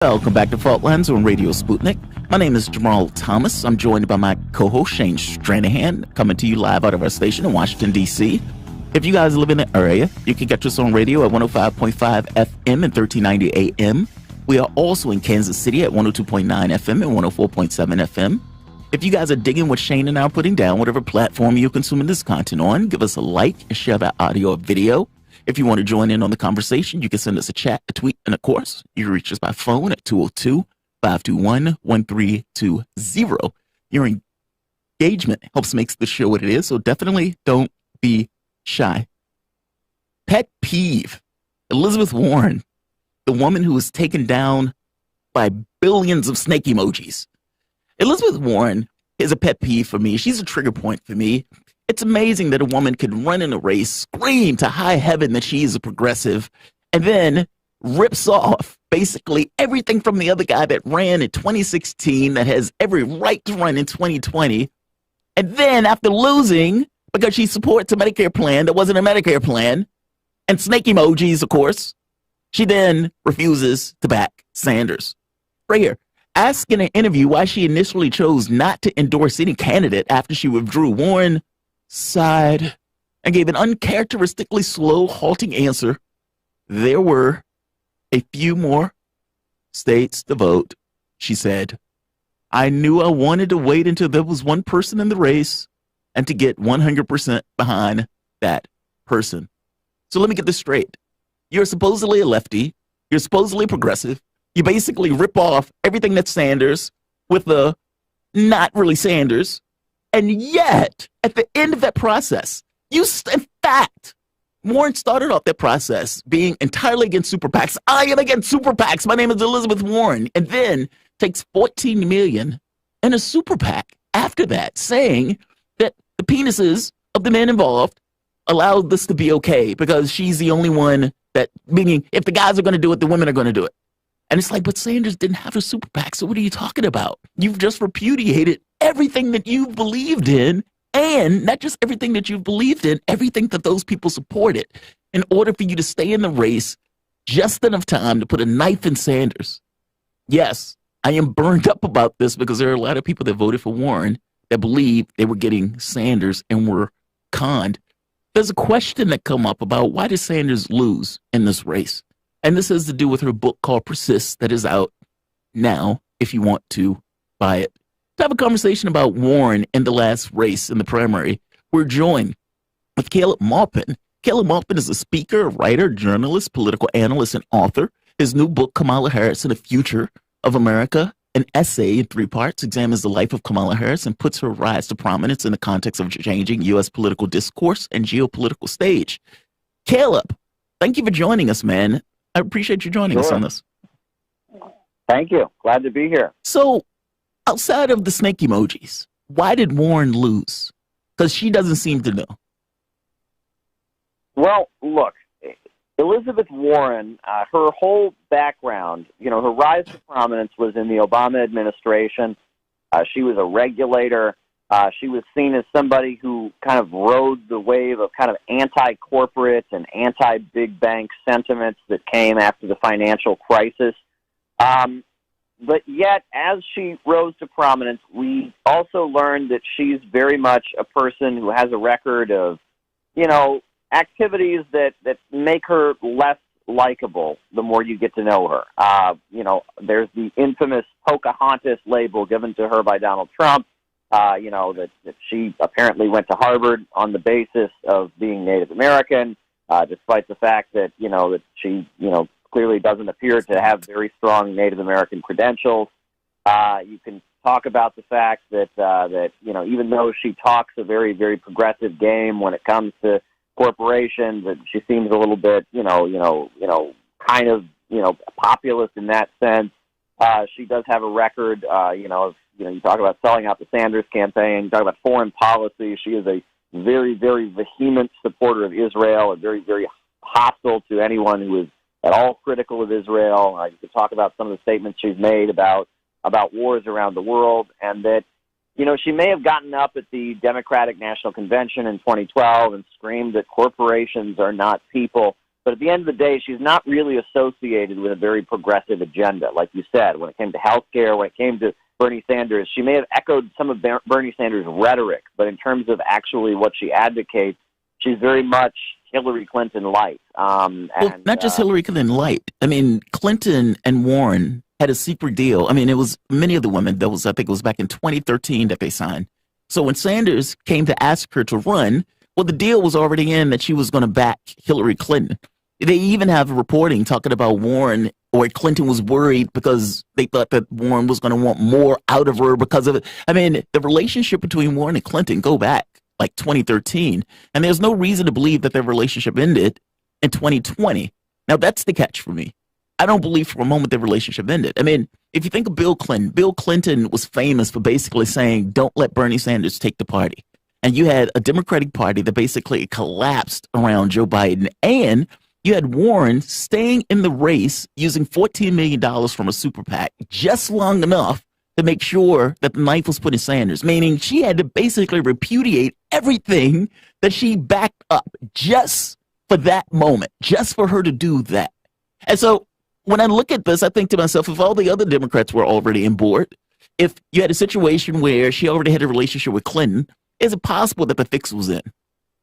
Welcome back to Faultlines on Radio Sputnik. My name is Jamal Thomas. I'm joined by my co-host Shane Stranahan, coming to you live out of our station in Washington, D.C. If you guys live in the area, you can catch us on radio at 105.5 FM and 1390 AM. We are also in Kansas City at 102.9 FM and 104.7 FM. If you guys are digging what Shane and I are putting down, whatever platform you're consuming this content on, give us a like and share that audio or video. If you want to join in on the conversation, you can send us a chat, a tweet, and of course, you can reach us by phone at 202-521-1320. Your engagement helps make the show what it is, so definitely don't be shy. Pet peeve. Elizabeth Warren, the woman who was taken down by billions of snake emojis. Elizabeth Warren is a pet peeve for me. She's a trigger point for me. It's amazing that a woman could run in a race, scream to high heaven that she is a progressive, and then rips off basically everything from the other guy that ran in 2016 that has every right to run in 2020. And then after losing, because she supports a Medicare plan that wasn't a Medicare plan, and snake emojis, of course, she then refuses to back Sanders. Right here. Asked in an interview why she initially chose not to endorse any candidate after she withdrew, Warren sighed and gave an uncharacteristically slow, halting answer. There were a few more states to vote, she said. I knew I wanted to wait until there was one person in the race and to get 100% behind that person. So let me get this straight. You're supposedly a lefty. You're supposedly progressive. You basically rip off everything that's Sanders with the not really Sanders. And yet, at the end of that process, in fact, Warren started off that process being entirely against super PACs. I am against super PACs. My name is Elizabeth Warren. And then takes $14 million in a super PAC after that, saying that the penises of the men involved allowed this to be okay because she's the only one that, meaning if the guys are going to do it, the women are going to do it. And it's like, but Sanders didn't have a super PAC, so what are you talking about? You've just repudiated everything that you've believed in, and not just everything that you've believed in, everything that those people supported, in order for you to stay in the race just enough time to put a knife in Sanders. Yes, I am burned up about this because there are a lot of people that voted for Warren that believed they were getting Sanders and were conned. There's a question that come up about why did Sanders lose in this race? And this has to do with her book called Persist that is out now if you want to buy it. To have a conversation about Warren in the last race in the primary, we're joined with Caleb Maupin. Caleb Maupin is a speaker, writer, journalist, political analyst, and author. His new book, Kamala Harris and the Future of America, an essay in 3 parts, examines the life of Kamala Harris and puts her rise to prominence in the context of changing U.S. political discourse and geopolitical stage. Caleb, thank you for joining us, man. I appreciate you joining us on this. Thank you. Glad to be here. So, outside of the snake emojis, why did Warren lose? Because she doesn't seem to know. Well, look, Elizabeth Warren, her whole background, her rise to prominence was in the Obama administration. She was a regulator. She was seen as somebody who kind of rode the wave of kind of anti-corporate and anti-big bank sentiments that came after the financial crisis. But yet, as she rose to prominence, we also learned that she's very much a person who has a record of, activities that make her less likable the more you get to know her. There's the infamous Pocahontas label given to her by Donald Trump. That she apparently went to Harvard on the basis of being Native American, despite the fact that, that she, clearly doesn't appear to have very strong Native American credentials. You can talk about the fact that, even though she talks a very, very progressive game when it comes to corporations, that she seems a little bit, kind of, populist in that sense. She does have a record, you talk about selling out the Sanders campaign, you talk about foreign policy. She is a very, very vehement supporter of Israel, and very, very hostile to anyone who is at all critical of Israel. You could talk about some of the statements she's made about wars around the world, and that, she may have gotten up at the Democratic National Convention in 2012 and screamed that corporations are not people. But at the end of the day, she's not really associated with a very progressive agenda. Like you said, when it came to health care, when it came to Bernie Sanders, she may have echoed some of Bernie Sanders' rhetoric, but in terms of actually what she advocates, she's very much Hillary Clinton light. Well, not just Hillary Clinton light. I mean, Clinton and Warren had a secret deal. I mean, it was many of the women, I think it was back in 2013 that they signed. So when Sanders came to ask her to run, well, the deal was already in that she was going to back Hillary Clinton. They even have reporting talking about Warren, or Clinton was worried because they thought that Warren was going to want more out of her because of it. I mean, the relationship between Warren and Clinton go back like 2013, and there's no reason to believe that their relationship ended in 2020. Now, that's the catch for me. I don't believe for a moment their relationship ended. I mean, if you think of Bill Clinton was famous for basically saying, don't let Bernie Sanders take the party. And you had a Democratic Party that basically collapsed around Joe Biden, and you had Warren staying in the race using $14 million from a super PAC just long enough to make sure that the knife was put in Sanders, meaning she had to basically repudiate everything that she backed up just for that moment, just for her to do that. And so when I look at this, I think to myself, if all the other Democrats were already on board, if you had a situation where she already had a relationship with Clinton, is it possible that the fix was in?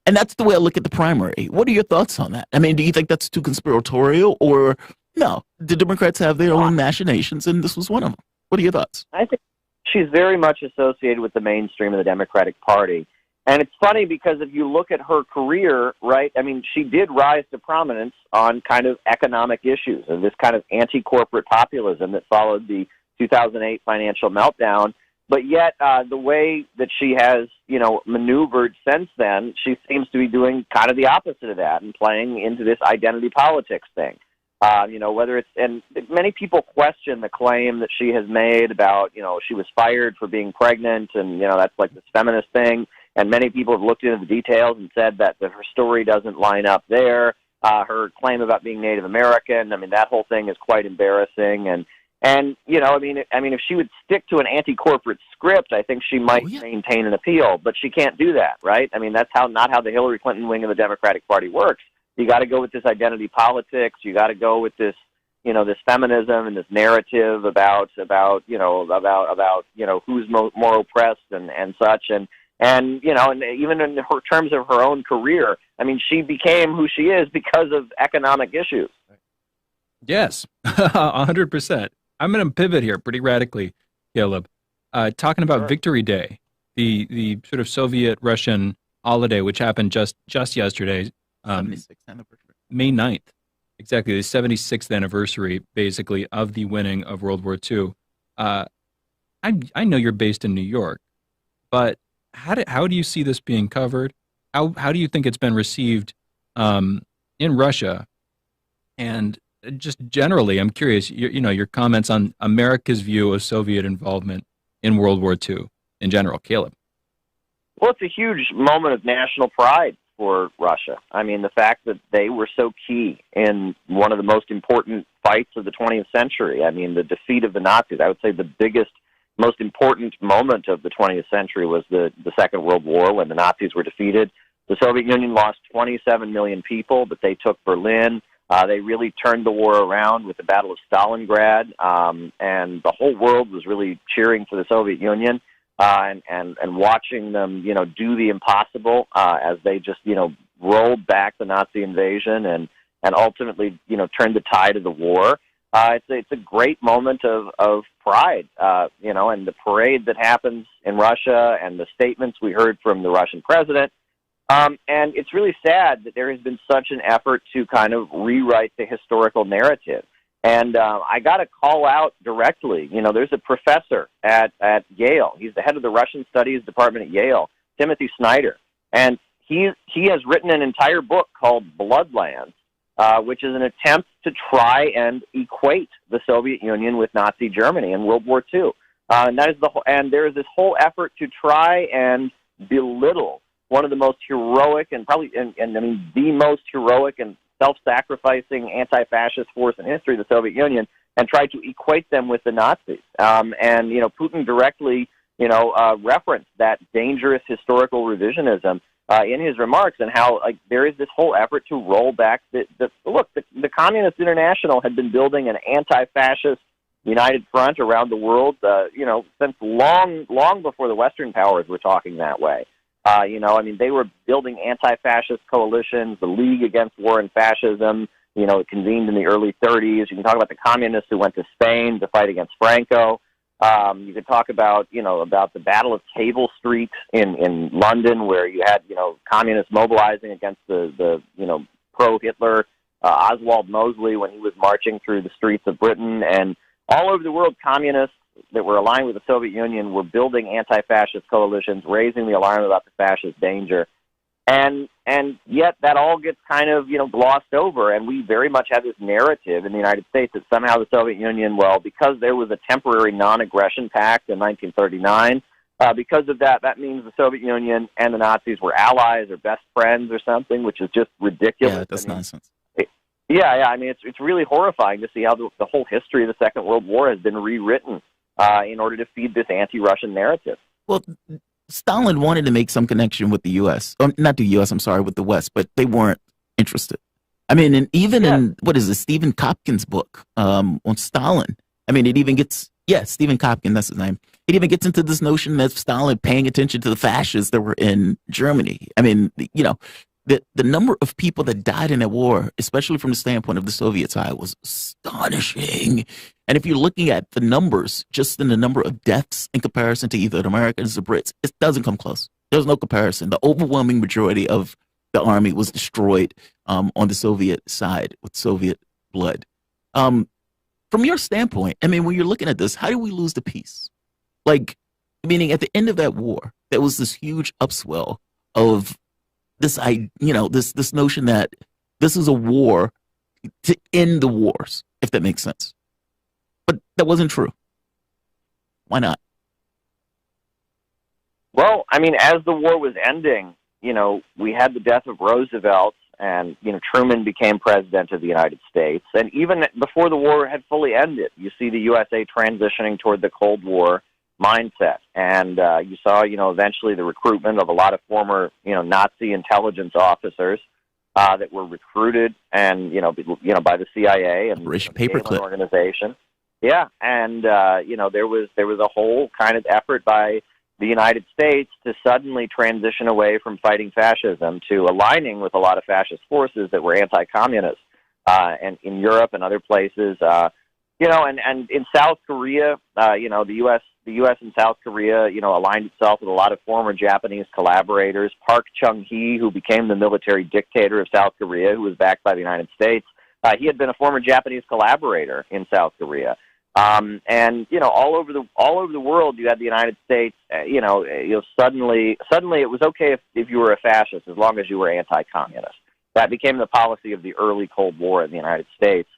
And that's the way I look at the primary. What are your thoughts on that? I mean, do you think that's too conspiratorial, or no, the Democrats have their own machinations and this was one of them? What are your thoughts? I think she's very much associated with the mainstream of the Democratic Party. And it's funny because if you look at her career, right, I mean, she did rise to prominence on kind of economic issues and this kind of anti-corporate populism that followed the 2008 financial meltdown. But yet, the way that she has, maneuvered since then, she seems to be doing kind of the opposite of that and playing into this identity politics thing. Whether it's, and many people question the claim that she has made about, she was fired for being pregnant and, that's like this feminist thing. And many people have looked into the details and said that her story doesn't line up there. Her claim about being Native American, I mean, that whole thing is quite embarrassing. And if she would stick to an anti-corporate script, I think she might maintain an appeal, but she can't do that, right? I mean, that's not how the Hillary Clinton wing of the Democratic Party works. You got to go with this identity politics. You got to go with this, this feminism and this narrative about who's more oppressed and such. And even in her terms of her own career, I mean, she became who she is because of economic issues. Yes, 100%. I'm going to pivot here pretty radically, Caleb. Talking about Victory Day, the sort of Soviet-Russian holiday, which happened just yesterday, 76th anniversary. May 9th, exactly, the 76th anniversary, basically, of the winning of World War II. I know you're based in New York, but how do you see this being covered? How do you think it's been received in Russia? And just generally, I'm curious, your comments on America's view of Soviet involvement in World War II in general. Caleb. Well, it's a huge moment of national pride for Russia. I mean, the fact that they were so key in one of the most important fights of the 20th century. I mean, the defeat of the Nazis. I would say the biggest, most important moment of the 20th century was the Second World War, when the Nazis were defeated. The Soviet Union lost 27 million people, but they took Berlin. They really turned the war around with the Battle of Stalingrad, and the whole world was really cheering for the Soviet Union and watching them, do the impossible as they just, rolled back the Nazi invasion and ultimately, turned the tide of the war. It's a great moment of pride, and the parade that happens in Russia and the statements we heard from the Russian president. And it's really sad that there has been such an effort to kind of rewrite the historical narrative. And I got to call out directly, there's a professor at Yale. He's the head of the Russian Studies Department at Yale, Timothy Snyder. And he has written an entire book called Bloodlands, which is an attempt to try and equate the Soviet Union with Nazi Germany in World War II. And there is this whole effort to try and belittle one of the most heroic and the most heroic and self-sacrificing anti-fascist force in history, the Soviet Union, and try to equate them with the Nazis. Putin directly, referenced that dangerous historical revisionism in his remarks, and how like there is this whole effort to roll back the Communist International had been building an anti-fascist united front around the world, since long before the Western powers were talking that way. They were building anti-fascist coalitions, the League Against War and Fascism. It convened in the early 30s. You can talk about the communists who went to Spain to fight against Franco. You could talk about, about the Battle of Cable Street in London, where you had, communists mobilizing against the pro-Hitler Oswald Mosley when he was marching through the streets of Britain. And all over the world, communists that were aligned with the Soviet Union were building anti-fascist coalitions, raising the alarm about the fascist danger. And yet that all gets kind of, glossed over, and we very much have this narrative in the United States that somehow the Soviet Union, because there was a temporary non-aggression pact in 1939, because of that means the Soviet Union and the Nazis were allies or best friends or something, which is just ridiculous. Yeah, that's nonsense. Yeah. It's really horrifying to see how the whole history of the Second World War has been rewritten in order to feed this anti-Russian narrative. Well, Stalin wanted to make some connection with the U.S. Not the U.S., I'm sorry, with the West, but they weren't interested. And even in, Stephen Kopkin's book on Stalin, it even gets, Stephen Kopkin, that's his name. It even gets into this notion that Stalin paying attention to the fascists that were in Germany. The number of people that died in that war, especially from the standpoint of the Soviet side, was astonishing. And if you're looking at the numbers, just in the number of deaths in comparison to either the Americans or the Brits, it doesn't come close. There's no comparison. The overwhelming majority of the army was destroyed on the Soviet side with Soviet blood. From your standpoint, when you're looking at this, how do we lose the peace? Meaning at the end of that war, there was this huge upswell of this notion that this is a war to end the wars, if that makes sense. But that wasn't true. Why not? Well, as the war was ending, we had the death of Roosevelt, and, Truman became president of the United States. And even before the war had fully ended, you see the USA transitioning toward the Cold War mindset. And you saw, eventually the recruitment of a lot of former, Nazi intelligence officers that were recruited and, by the CIA and British paperclip organization. Yeah, and there was a whole kind of effort by the United States to suddenly transition away from fighting fascism to aligning with a lot of fascist forces that were anti-communist, and in Europe and other places. And in South Korea, the U.S. and South Korea, aligned itself with a lot of former Japanese collaborators. Park Chung-hee, who became the military dictator of South Korea, who was backed by the United States, he had been a former Japanese collaborator in South Korea. And all over the world, you had the United States. Suddenly it was okay if you were a fascist as long as you were anti-communist. That became the policy of the early Cold War in the United States.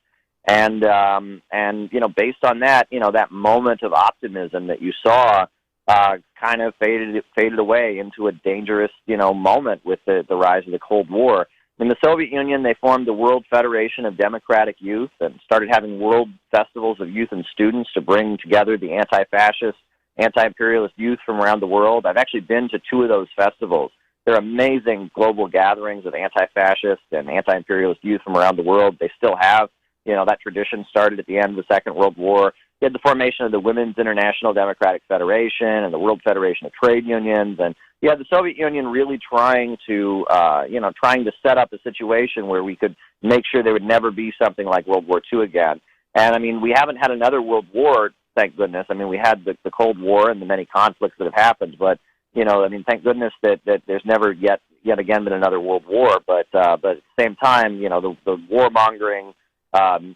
And based on that, that moment of optimism that you saw kind of faded away into a dangerous, moment with the rise of the Cold War. In the Soviet Union, they formed the World Federation of Democratic Youth and started having world festivals of youth and students to bring together the anti-fascist, anti-imperialist youth from around the world. I've actually been to 2 of those festivals. They're amazing global gatherings of anti-fascist and anti-imperialist youth from around the world. They still have, that tradition started at the end of the Second World War. You had the formation of the Women's International Democratic Federation and the World Federation of Trade Unions, and you had the Soviet Union really trying to set up a situation where we could make sure there would never be something like World War II again. And we haven't had another world war, thank goodness. We had the Cold War and the many conflicts that have happened, but thank goodness that there's never yet again been another world war. But at the same time, the warmongering,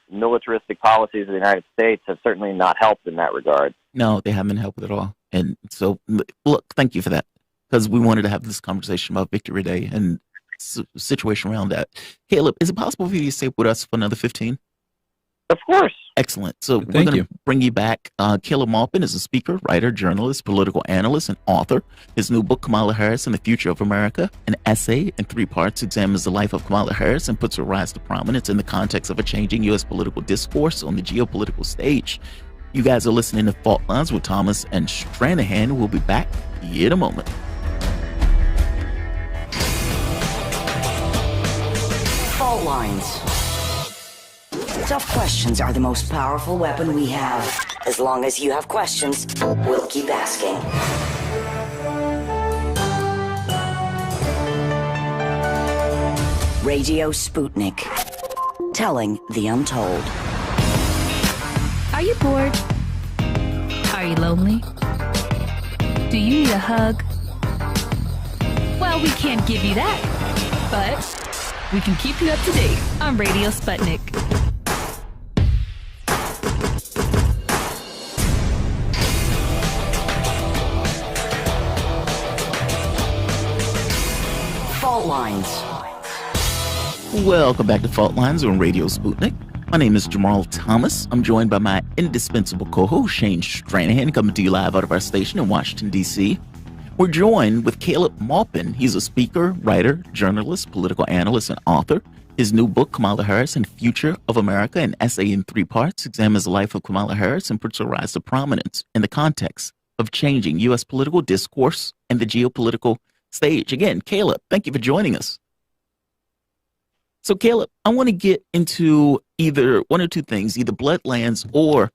militaristic policies of the United States have certainly not helped in that regard. No, they haven't helped at all. And so, look, thank you for that, because we wanted to have this conversation about Victory Day and situation around that. Caleb, is it possible for you to stay with us for another 15? Of course. Excellent. So we're going to bring you back. Caleb Maupin is a speaker, writer, journalist, political analyst, and author. His new book, Kamala Harris and the Future of America, an essay in 3 parts, examines the life of Kamala Harris and puts her rise to prominence in the context of a changing U.S. political discourse on the geopolitical stage. You guys are listening to Fault Lines with Thomas and Stranahan. We'll be back in a moment. lines. Tough questions are the most powerful weapon we have. As long as you have questions, we'll keep asking. Radio Sputnik. Telling the untold. Are you bored? Are you lonely? Do you need a hug? Well, we can't give you that, but we can keep you up to date on Radio Sputnik. Fault Lines. Welcome back to Fault Lines on Radio Sputnik. My name is Jamal Thomas. I'm joined by my indispensable co-host, Shane Stranahan, coming to you live out of our station in Washington, D.C. We're joined with Caleb Maupin. He's a speaker, writer, journalist, political analyst, and author. His new book, Kamala Harris and Future of America, an essay in 3 parts, examines the life of Kamala Harris and puts her rise to prominence in the context of changing U.S. political discourse and the geopolitical stage. Again, Caleb, thank you for joining us. So, Caleb, I want to get into either one or two things, either Bloodlands or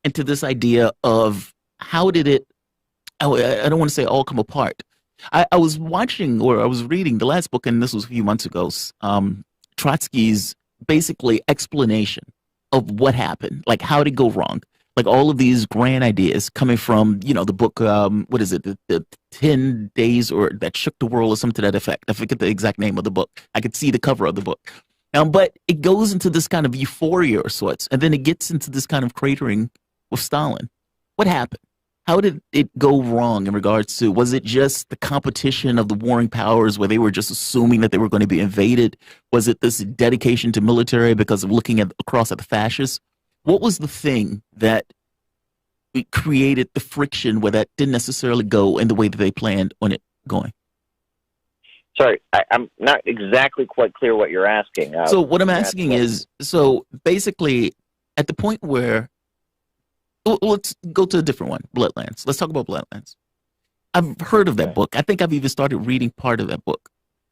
into this idea of how did it, I don't want to say all come apart. I was watching, or I was reading the last book, and this was a few months ago, Trotsky's basically explanation of what happened, like how did it go wrong? Like all of these grand ideas coming from, you know, the book, what is it, the 10 days or that shook the world or something to that effect. I forget the exact name of the book. I could see the cover of the book. But it goes into this kind of euphoria or sorts, and then it gets into this kind of cratering with Stalin. What happened? How did it go wrong in regards to, was it just the competition of the warring powers where they were just assuming that they were going to be invaded? Was it this dedication to military because of looking across at the fascists? What was the thing that created the friction where that didn't necessarily go in the way that they planned on it going? Sorry, I'm not exactly quite clear what you're asking. So what I'm asking is, so basically at the point where, let's go to a different one, Bloodlands. Let's talk about Bloodlands. I've heard of that book. I think I've even started reading part of that book.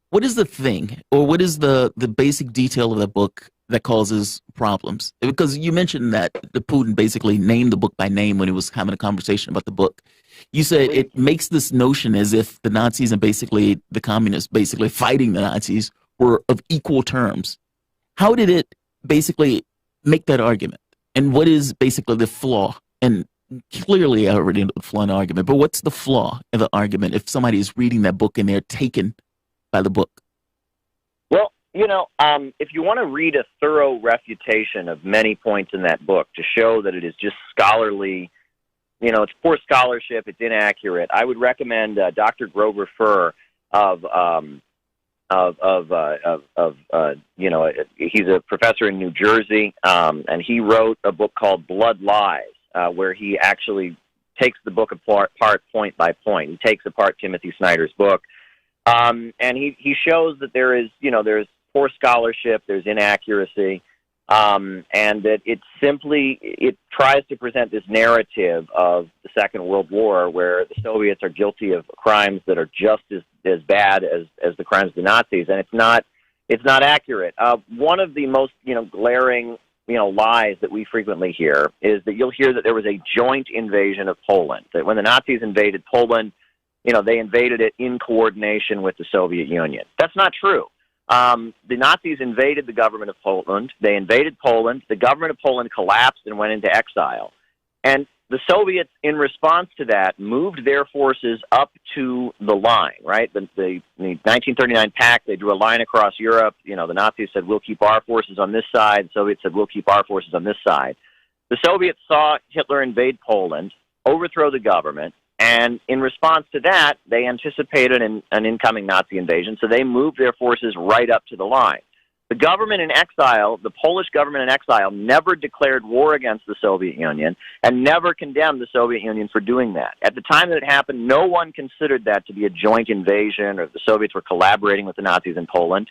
What is the thing, or what is the basic detail of that book that causes problems? Because you mentioned that the Putin basically named the book by name when he was having a conversation about the book. You said it makes this notion as if the Nazis and basically the communists basically fighting the Nazis were of equal terms. How did it basically make that argument? And what is basically the flaw? And clearly I already know the flaw in the argument, but what's the flaw in the argument if somebody is reading that book and they're taken by the book? Well, you know, if you want to read a thorough refutation of many points in that book to show that it is just scholarly, you know, it's poor scholarship, it's inaccurate, I would recommend Dr. Grover Furr you know, he's a professor in New Jersey, and he wrote a book called Blood Lies, where he actually takes the book apart point by point. He takes apart Timothy Snyder's book. And he shows that there is, you know, there's poor scholarship, there's inaccuracy, and that it tries to present this narrative of the Second World War where the Soviets are guilty of crimes that are just as bad as the crimes of the Nazis, and it's not accurate. One of the most, you know, glaring, you know, lies that we frequently hear is that you'll hear that there was a joint invasion of Poland, that when the Nazis invaded Poland, you know, they invaded it in coordination with the Soviet Union. That's not true. The Nazis invaded the government of Poland. They invaded Poland. The government of Poland collapsed and went into exile. And the Soviets, in response to that, moved their forces up to the line, right? The 1939 pact, they drew a line across Europe. You know, the Nazis said, we'll keep our forces on this side. The Soviets said, we'll keep our forces on this side. The Soviets saw Hitler invade Poland, overthrow the government, and in response to that, they anticipated an incoming Nazi invasion, so they moved their forces right up to the line. The government in exile, the Polish government in exile, never declared war against the Soviet Union and never condemned the Soviet Union for doing that. At the time that it happened, no one considered that to be a joint invasion or the Soviets were collaborating with the Nazis in Poland.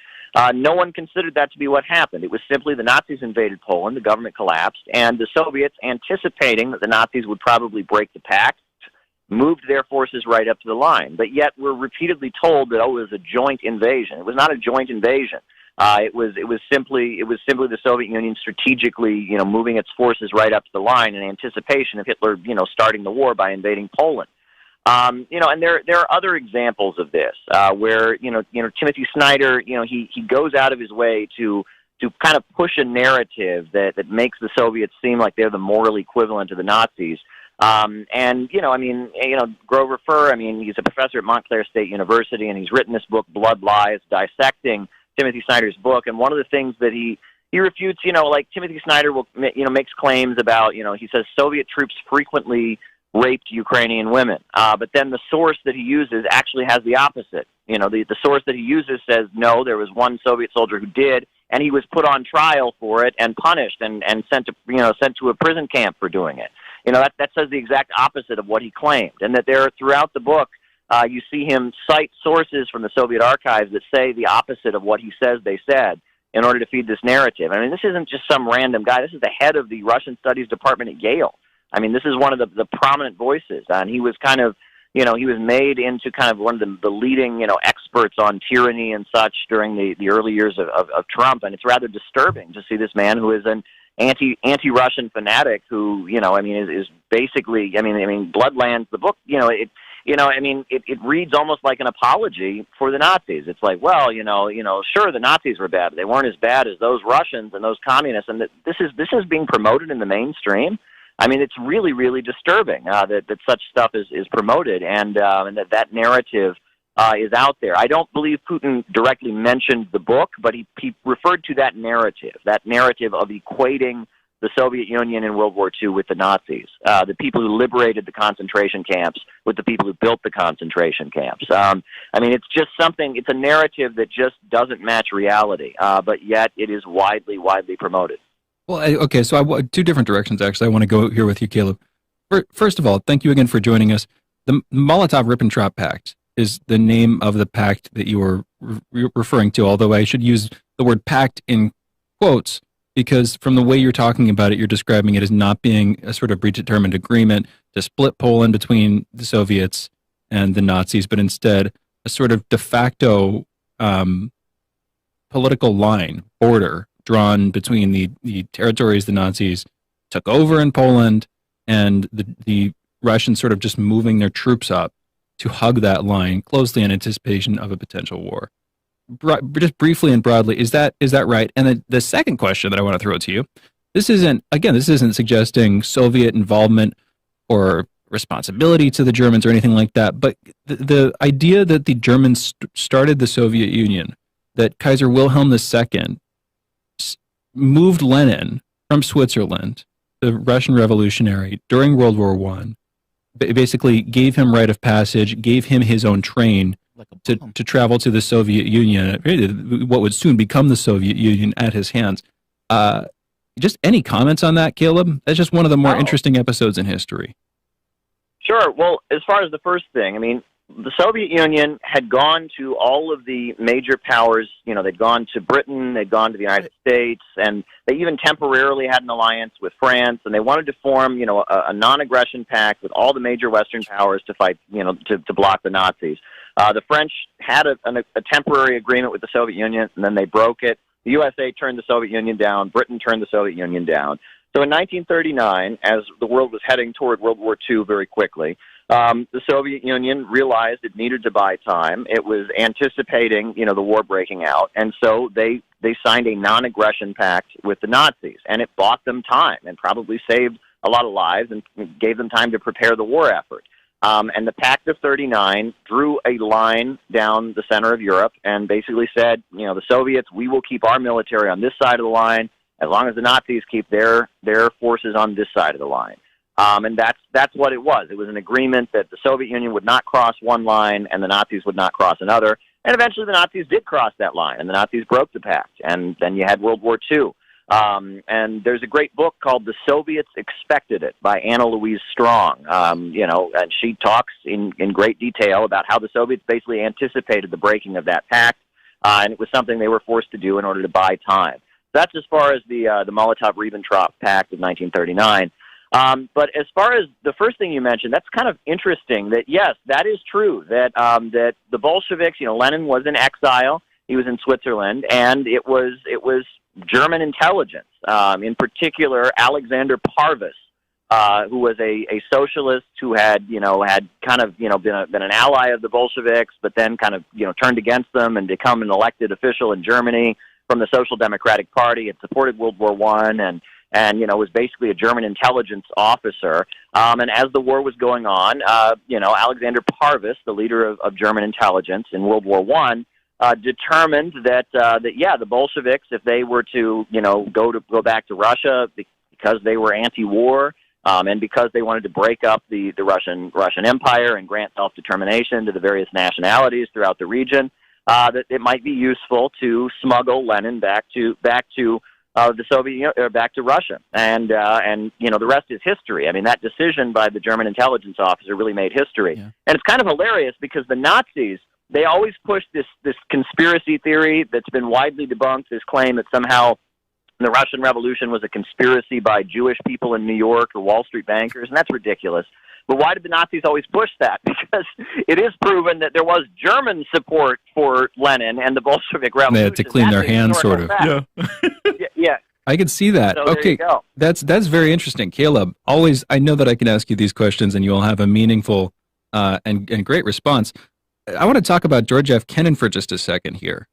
No one considered that to be what happened. It was simply the Nazis invaded Poland, the government collapsed, and the Soviets, anticipating that the Nazis would probably break the pact, moved their forces right up to the line. But yet we're repeatedly told that, oh, it was a joint invasion. It was not a joint invasion. It was simply the Soviet Union strategically, moving its forces right up to the line in anticipation of Hitler, starting the war by invading Poland. And there are other examples of this where Timothy Snyder, he goes out of his way to kind of push a narrative that makes the Soviets seem like they're the moral equivalent of the Nazis. Grover Furr, he's a professor at Montclair State University, and he's written this book, Blood Lies, dissecting Timothy Snyder's book. And one of the things that he refutes, Timothy Snyder will, makes claims about, he says Soviet troops frequently raped Ukrainian women. But then the source that he uses actually has the opposite. The source that he uses says, no, there was one Soviet soldier who did, and he was put on trial for it and punished and sent to a prison camp for doing it. That says the exact opposite of what he claimed. And that there, throughout the book, you see him cite sources from the Soviet archives that say the opposite of what he says they said in order to feed this narrative. This isn't just some random guy. This is the head of the Russian Studies Department at Yale. This is one of the prominent voices, and he was kind of, he was made into kind of one of the leading, experts on tyranny and such during the early years of Trump, and it's rather disturbing to see this man who is an anti-Russian fanatic who, is basically, Bloodlands, the book, it reads almost like an apology for the Nazis. It's like, well, sure, the Nazis were bad, but they weren't as bad as those Russians and those communists, and that this is being promoted in the mainstream. It's really, really disturbing that such stuff is promoted, and that narrative is out there. I don't believe Putin directly mentioned the book, but he referred to that narrative of equating the Soviet Union in World War II with the Nazis, the people who liberated the concentration camps with the people who built the concentration camps. It's just something, it's a narrative that just doesn't match reality, but yet it is widely, widely promoted. Well, okay, so two different directions, actually. I want to go here with you, Caleb. First of all, thank you again for joining us. The Molotov-Ribbentrop Pact is the name of the pact that you were referring to, although I should use the word pact in quotes, because from the way you're talking about it, you're describing it as not being a sort of predetermined agreement to split Poland between the Soviets and the Nazis, but instead a sort of de facto political line, border, drawn between the territories the Nazis took over in Poland and the Russians sort of just moving their troops up to hug that line closely in anticipation of a potential war. Just briefly and broadly, is that right? And then the second question that I want to throw to you, this isn't suggesting Soviet involvement or responsibility to the Germans or anything like that, but the idea that the Germans started the Soviet Union, that Kaiser Wilhelm II moved Lenin from Switzerland, the Russian revolutionary, during World War I, basically gave him rite of passage, gave him his own train to travel to the Soviet Union, what would soon become the Soviet Union, at his hands. Just any comments on that, Caleb? That's just one of the more interesting episodes in history. Sure. Well, as far as the first thing, the Soviet Union had gone to all of the major powers. They'd gone to Britain, they'd gone to the United States, and they even temporarily had an alliance with France, and they wanted to form, a non-aggression pact with all the major Western powers to fight, to block the Nazis. The French had a temporary agreement with the Soviet Union, and then they broke it. The USA turned the Soviet Union down. Britain turned the Soviet Union down. So in 1939, as the world was heading toward World War II very quickly, the Soviet Union realized it needed to buy time. It was anticipating, the war breaking out, and so they signed a non-aggression pact with the Nazis, and it bought them time and probably saved a lot of lives and gave them time to prepare the war effort. And the Pact of 39 drew a line down the center of Europe and basically said, the Soviets, we will keep our military on this side of the line as long as the Nazis keep their forces on this side of the line. And that's what it was. It was an agreement that the Soviet Union would not cross one line and the Nazis would not cross another. And eventually the Nazis did cross that line, and the Nazis broke the pact. And then you had World War II. And there's a great book called The Soviets Expected It by Anna Louise Strong, and she talks in great detail about how the Soviets basically anticipated the breaking of that pact, and it was something they were forced to do in order to buy time. That's as far as the Molotov-Ribbentrop Pact of 1939. But as far as the first thing you mentioned, that's kind of interesting that, yes, that is true, that the Bolsheviks, Lenin was in exile. He was in Switzerland, and it was German intelligence, in particular Alexander Parvus, who was a socialist who had kind of been an ally of the Bolsheviks, but then kind of turned against them and become an elected official in Germany from the Social Democratic Party. Had supported World War I and was basically a German intelligence officer. And as the war was going on, Alexander Parvus, the leader of German intelligence in World War I, determined that the Bolsheviks, if they were to go back to Russia because they were anti-war, and because they wanted to break up the Russian Empire and grant self-determination to the various nationalities throughout the region, that it might be useful to smuggle Lenin back to the Soviet Union, or back to Russia, and the rest is history. I mean, that decision by the German intelligence officer really made history, and it's kind of hilarious because the Nazis, they always push this conspiracy theory that's been widely debunked. This claim that somehow the Russian Revolution was a conspiracy by Jewish people in New York or Wall Street bankers, and that's ridiculous. But why did the Nazis always push that? Because it is proven that there was German support for Lenin and the Bolshevik Revolution. They had to clean their hands, sort of. Yeah. I can see that. So okay, that's very interesting, Caleb. Always, I know that I can ask you these questions, and you'll have a meaningful and great response. I want to talk about George F. Kennan for just a second here,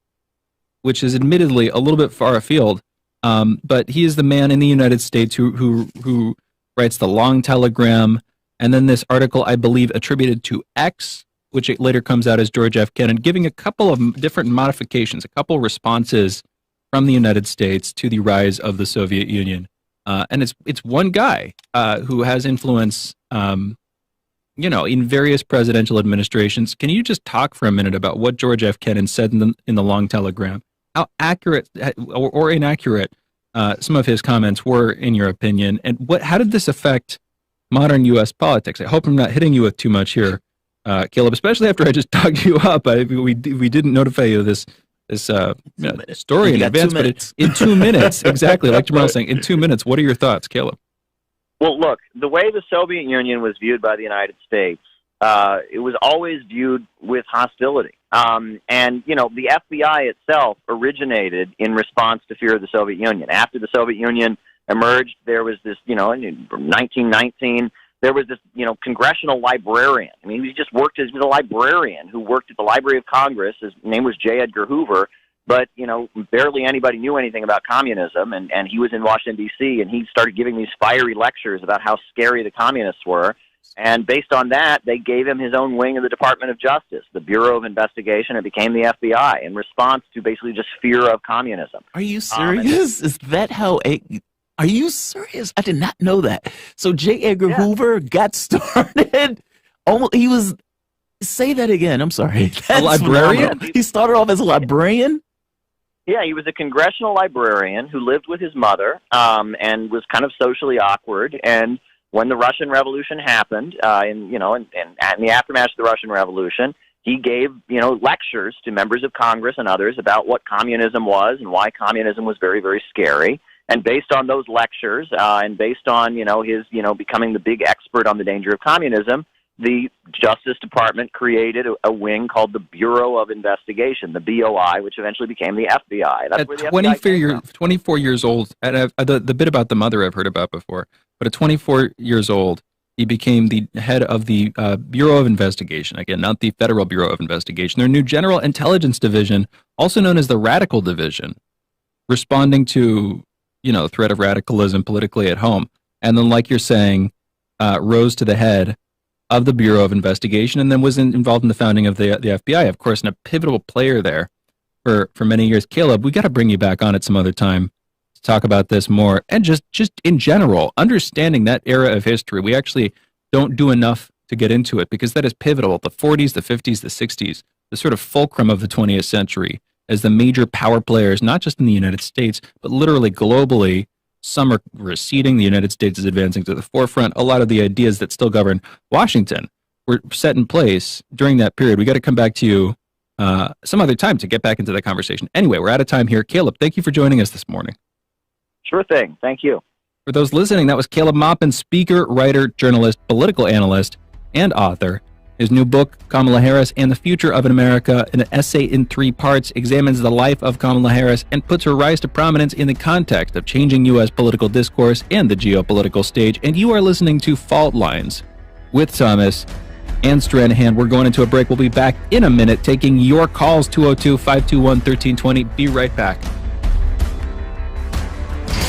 which is admittedly a little bit far afield. But he is the man in the United States who writes the long telegram, and then this article, I believe, attributed to X, which it later comes out as George F. Kennan, giving a couple of different modifications, a couple responses from the United States to the rise of the Soviet Union. And it's one guy who has influence, in various presidential administrations. Can you just talk for a minute about what George F. Kennan said in the long telegram? How accurate or inaccurate some of his comments were, in your opinion, and how did this affect modern U.S. politics? I hope I'm not hitting you with too much here, Caleb, especially after I just talked you up. We didn't notify you of this story in advance, but in 2 minutes, exactly, like Jamal was saying, in 2 minutes, what are your thoughts, Caleb? Well, look, the way the Soviet Union was viewed by the United States, it was always viewed with hostility. And, the FBI itself originated in response to fear of the Soviet Union. After the Soviet Union emerged, there was this, in 1919, there was this, congressional librarian. I mean, he was a librarian who worked at the Library of Congress. His name was J. Edgar Hoover. But, barely anybody knew anything about communism, and he was in Washington, D.C., and he started giving these fiery lectures about how scary the communists were. And based on that, they gave him his own wing of the Department of Justice, the Bureau of Investigation. It became the FBI in response to basically just fear of communism. Are you serious? Is that how... Are you serious? I did not know that. So J. Edgar Hoover got started... he was... Say that again. I'm sorry. A librarian? He started off as a librarian? Yeah, he was a congressional librarian who lived with his mother and was kind of socially awkward. And when the Russian Revolution happened, in the aftermath of the Russian Revolution, he gave lectures to members of Congress and others about what communism was and why communism was very, very scary. And based on those lectures and based on his becoming the big expert on the danger of communism, the Justice Department created a wing called the Bureau of Investigation, the BOI, which eventually became the FBI. That's at where the FBI 24 years old, and the bit about the mother I've heard about before, but at 24 years old, he became the head of the Bureau of Investigation. Again, not the Federal Bureau of Investigation. Their new General Intelligence Division, also known as the Radical Division, responding to, the threat of radicalism politically at home. And then, like you're saying, rose to the head of the Bureau of Investigation, and then was involved in the founding of the FBI, of course, and a pivotal player there for many years. Caleb, we got to bring you back on at some other time to talk about this more, and just in general, understanding that era of history. We actually don't do enough to get into it because that is pivotal. The 40s, the 50s, the 60s, the sort of fulcrum of the 20th century as the major power players, not just in the United States, but literally globally. Some are receding. The United States is advancing to the forefront. A lot of the ideas that still govern Washington were set in place during that period. We got to come back to you some other time to get back into the conversation. Anyway, we're out of time here. Caleb, thank you for joining us this morning. Sure thing. Thank you. For those listening, that was Caleb Maupin, speaker, writer, journalist, political analyst, and author. His new book, Kamala Harris and the Future of America, an essay in 3 parts, examines the life of Kamala Harris and puts her rise to prominence in the context of changing U.S. political discourse and the geopolitical stage. And you are listening to Fault Lines with Thomas and Stranahan. We're going into a break. We'll be back in a minute taking your calls, 202-521-1320. Be right back.